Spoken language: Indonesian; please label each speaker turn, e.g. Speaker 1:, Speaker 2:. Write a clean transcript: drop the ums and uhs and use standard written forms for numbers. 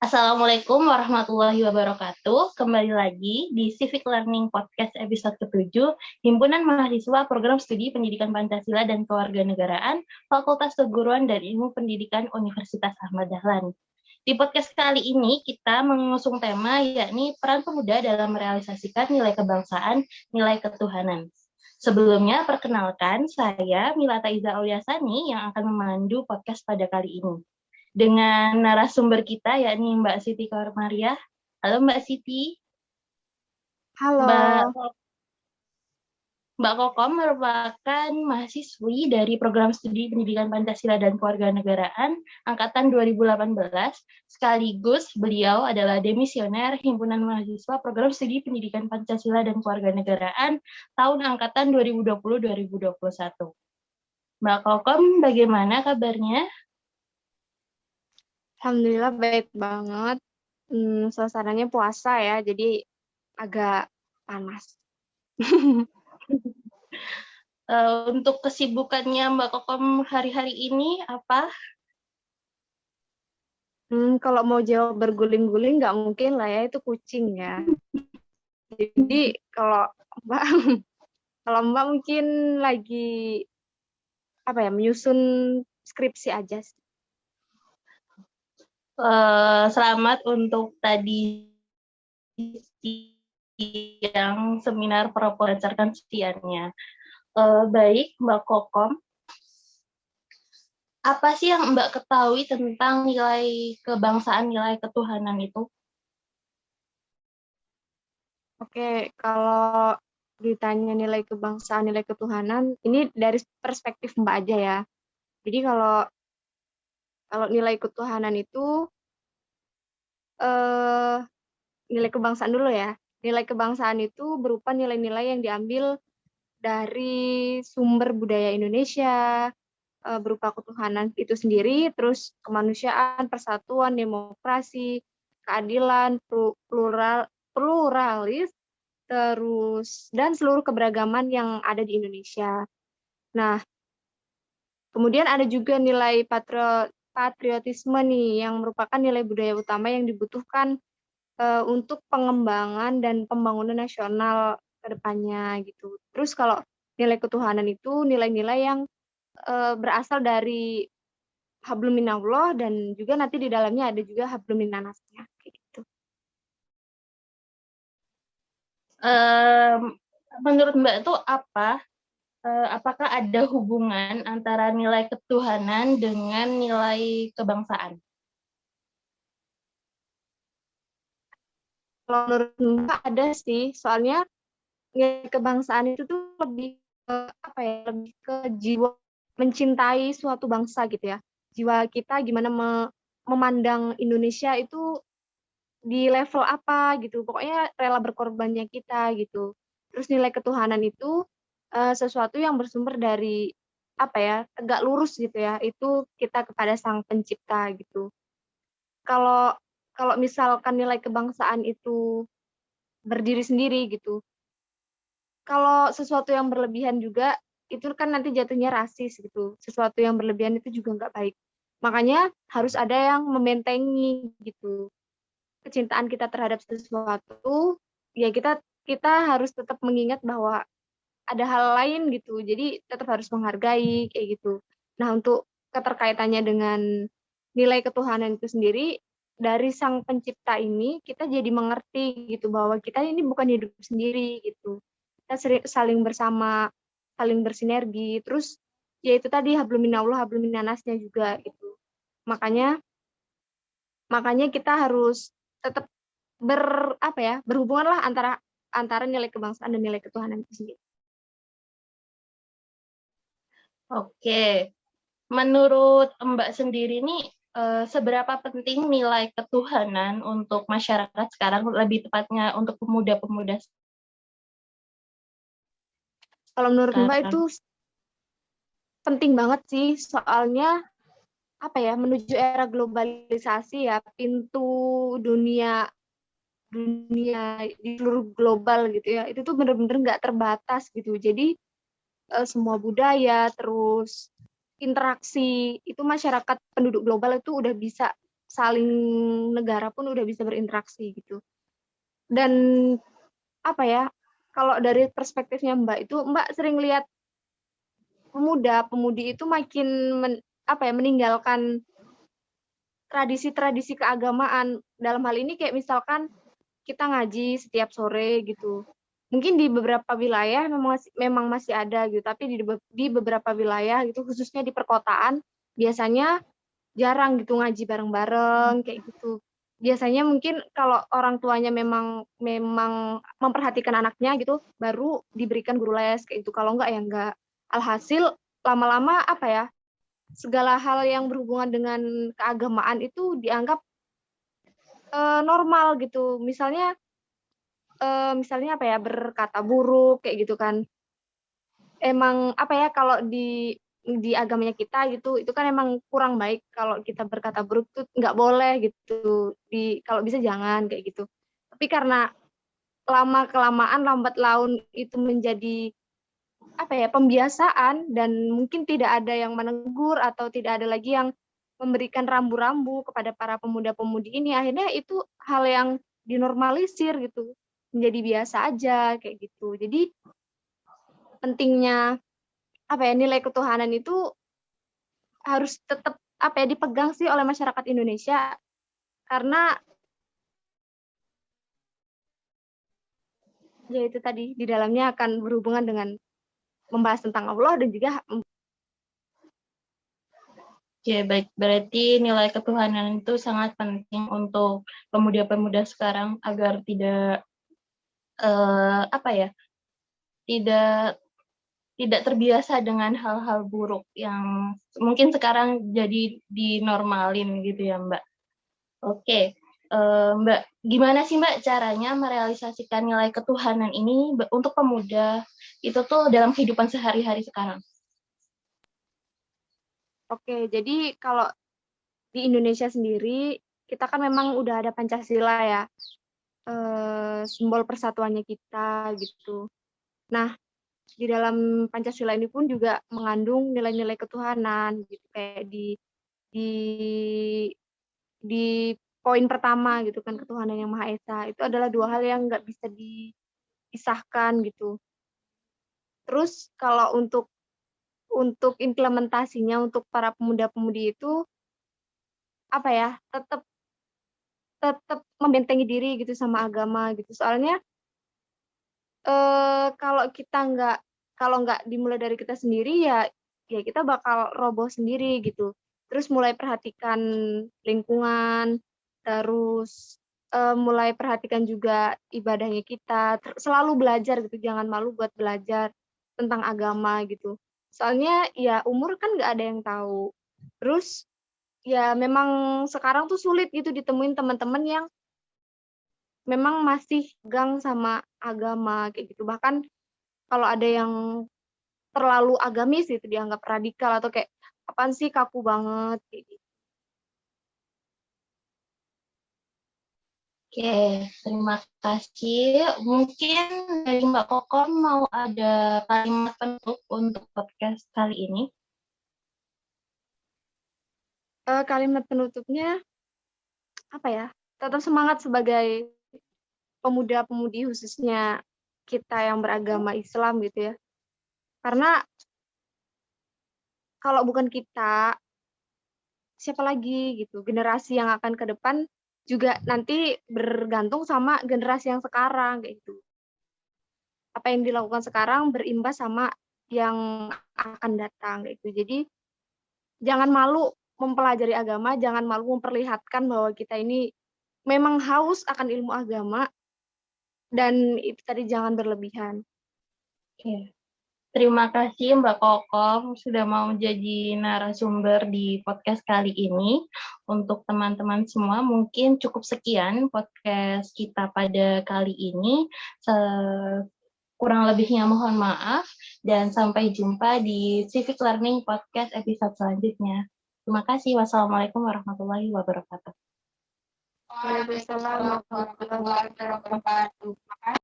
Speaker 1: Assalamualaikum warahmatullahi wabarakatuh. Kembali lagi di Civic Learning Podcast episode ke-7, Himpunan Mahasiswa Program Studi Pendidikan Pancasila dan Kewarganegaraan, Fakultas Keguruan dan Ilmu Pendidikan Universitas Ahmad Dahlan. Di podcast kali ini kita mengusung tema yakni peran pemuda dalam merealisasikan nilai kebangsaan, nilai ketuhanan. Sebelumnya, perkenalkan saya Milata Iza Auliasani yang akan memandu podcast pada kali ini dengan narasumber kita yakni Mbak Siti Kormaria. Halo Mbak Siti.
Speaker 2: Halo.
Speaker 1: Mbak Kokom merupakan mahasiswi dari Program Studi Pendidikan Pancasila dan Kewarganegaraan angkatan 2018, sekaligus beliau adalah demisioner Himpunan Mahasiswa Program Studi Pendidikan Pancasila dan Kewarganegaraan tahun angkatan 2020-2021. Mbak Kokom, bagaimana kabarnya?
Speaker 2: Alhamdulillah baik banget. Suasananya puasa ya, jadi agak panas.
Speaker 1: Untuk kesibukannya Mbak Kokom hari-hari ini apa?
Speaker 2: Kalau mau jawab berguling-guling nggak mungkin lah ya, itu kucing ya. Jadi kalau Mbak mungkin lagi menyusun skripsi aja sih.
Speaker 1: Selamat untuk tadi yang seminar proposal sekiannya. Baik, Mbak Kokom. Apa sih yang Mbak ketahui tentang nilai kebangsaan, nilai ketuhanan itu?
Speaker 2: Oke, kalau ditanya nilai kebangsaan, nilai ketuhanan, ini dari perspektif Mbak aja ya. Jadi kalau nilai ketuhanan itu nilai kebangsaan dulu ya. Nilai kebangsaan itu berupa nilai-nilai yang diambil dari sumber budaya Indonesia, berupa ketuhanan itu sendiri, terus kemanusiaan, persatuan, demokrasi, keadilan, pluralis, terus dan seluruh keberagaman yang ada di Indonesia. Nah, kemudian ada juga nilai patriotisme nih, yang merupakan nilai budaya utama yang dibutuhkan untuk pengembangan dan pembangunan nasional ke depannya gitu. Terus kalau nilai ketuhanan itu nilai-nilai yang berasal dari hablum minallah dan juga nanti di dalamnya ada juga hablum minannasnya kayak gitu.
Speaker 1: Menurut Mbak itu apa? Apakah ada hubungan antara nilai ketuhanan dengan nilai kebangsaan?
Speaker 2: Kalau menurut Mbak ada sih, soalnya nilai kebangsaan itu tuh lebih lebih ke jiwa mencintai suatu bangsa gitu ya. Jiwa kita gimana memandang Indonesia itu di level apa gitu. Pokoknya rela berkorbannya kita gitu. Terus nilai ketuhanan itu sesuatu yang bersumber dari tegak lurus gitu ya. Itu kita kepada Sang Pencipta gitu. Kalau misalkan nilai kebangsaan itu berdiri sendiri gitu. Kalau sesuatu yang berlebihan juga itu kan nanti jatuhnya rasis gitu. Sesuatu yang berlebihan itu juga nggak baik. Makanya harus ada yang membentengi gitu. Kecintaan kita terhadap sesuatu, ya kita harus tetap mengingat bahwa ada hal lain gitu. Jadi tetap harus menghargai kayak gitu. Nah, untuk keterkaitannya dengan nilai ketuhanan itu sendiri, dari Sang Pencipta ini kita jadi mengerti gitu bahwa kita ini bukan hidup sendiri gitu. Kita saling bersama, saling bersinergi. Terus ya itu tadi hablum minallah, hablum minannasnya juga gitu. Makanya kita harus tetap berhubungan lah antara nilai kebangsaan dan nilai ketuhanan itu sendiri.
Speaker 1: Oke, menurut Mbak sendiri nih, seberapa penting nilai ketuhanan untuk masyarakat sekarang, lebih tepatnya untuk pemuda-pemuda
Speaker 2: Kalau menurut Mbak
Speaker 1: sekarang?
Speaker 2: itu penting banget sih, soalnya menuju era globalisasi ya, pintu dunia di seluruh global gitu ya, itu tuh bener-bener nggak terbatas gitu. Jadi semua budaya terus interaksi itu masyarakat penduduk global itu udah bisa saling negara pun udah bisa berinteraksi gitu. Dan apa ya, kalau dari perspektifnya Mbak itu, Mbak sering lihat pemuda-pemudi itu makin meninggalkan tradisi-tradisi keagamaan. Dalam hal ini kayak misalkan kita ngaji setiap sore gitu. Mungkin di beberapa wilayah memang masih ada gitu, tapi di beberapa wilayah gitu, khususnya di perkotaan, biasanya jarang gitu ngaji bareng-bareng kayak gitu. Biasanya mungkin kalau orang tuanya memang memperhatikan anaknya gitu, baru diberikan guru les kayak gitu. Kalau enggak ya enggak. Alhasil lama-lama segala hal yang berhubungan dengan keagamaan itu dianggap normal gitu. Misalnya berkata buruk kayak gitu kan. Emang kalau di agamanya kita gitu, itu kan emang kurang baik kalau kita berkata buruk tuh nggak boleh gitu. Kalau bisa jangan kayak gitu. Tapi karena lama-kelamaan lambat laun itu menjadi pembiasaan, dan mungkin tidak ada yang menegur atau tidak ada lagi yang memberikan rambu-rambu kepada para pemuda-pemudi ini, akhirnya itu hal yang dinormalisir gitu, menjadi biasa aja kayak gitu. Jadi pentingnya nilai ketuhanan itu harus tetap dipegang sih oleh masyarakat Indonesia, karena ya itu tadi di dalamnya akan berhubungan dengan membahas tentang Allah dan juga
Speaker 1: Oke, baik. Berarti nilai ketuhanan itu sangat penting untuk pemuda-pemuda sekarang agar tidak tidak tidak terbiasa dengan hal-hal buruk yang mungkin sekarang jadi dinormalin gitu ya, Mbak. Oke, Mbak, gimana sih Mbak caranya merealisasikan nilai ketuhanan ini untuk pemuda itu tuh dalam kehidupan sehari-hari sekarang?
Speaker 2: Oke, jadi kalau di Indonesia sendiri, kita kan memang udah ada Pancasila ya, simbol persatuannya kita gitu. Nah, di dalam Pancasila ini pun juga mengandung nilai-nilai ketuhanan gitu, kayak di di poin pertama gitu kan, ketuhanan yang Maha Esa. Itu adalah dua hal yang nggak bisa dipisahkan gitu. Terus kalau untuk implementasinya untuk para pemuda-pemudi itu tetap tetap membentengi diri gitu sama agama gitu. Soalnya kalau nggak dimulai dari kita sendiri, ya kita bakal roboh sendiri gitu. Terus mulai perhatikan lingkungan, terus mulai perhatikan juga ibadahnya kita, selalu belajar gitu, jangan malu buat belajar tentang agama gitu. Soalnya ya umur kan nggak ada yang tahu. Terus ya memang sekarang tuh sulit gitu ditemuin teman-teman yang memang masih pegang sama agama kayak gitu. Bahkan kalau ada yang terlalu agamis itu dianggap radikal atau kayak apaan sih, kaku banget kayak gitu.
Speaker 1: Oke, terima kasih. Mungkin dari Mbak Kokom mau ada kalimat penutup untuk podcast kali ini.
Speaker 2: Kalimat penutupnya tetap semangat sebagai pemuda-pemudi, khususnya kita yang beragama Islam gitu ya. Karena kalau bukan kita, siapa lagi gitu. Generasi yang akan ke depan juga nanti bergantung sama generasi yang sekarang kayak gitu. Apa yang dilakukan sekarang berimbas sama yang akan datang kayak gitu. Jadi jangan malu mempelajari agama, jangan malu memperlihatkan bahwa kita ini memang haus akan ilmu agama, dan itu tadi jangan berlebihan.
Speaker 1: Oke. Terima kasih Mbak Kokom sudah mau jadi narasumber di podcast kali ini. Untuk teman-teman semua, mungkin cukup sekian podcast kita pada kali ini. Kurang lebihnya mohon maaf, dan sampai jumpa di Civic Learning Podcast episode selanjutnya. Terima kasih. Wassalamualaikum warahmatullahi wabarakatuh.
Speaker 2: Waalaikumsalam warahmatullahi wabarakatuh.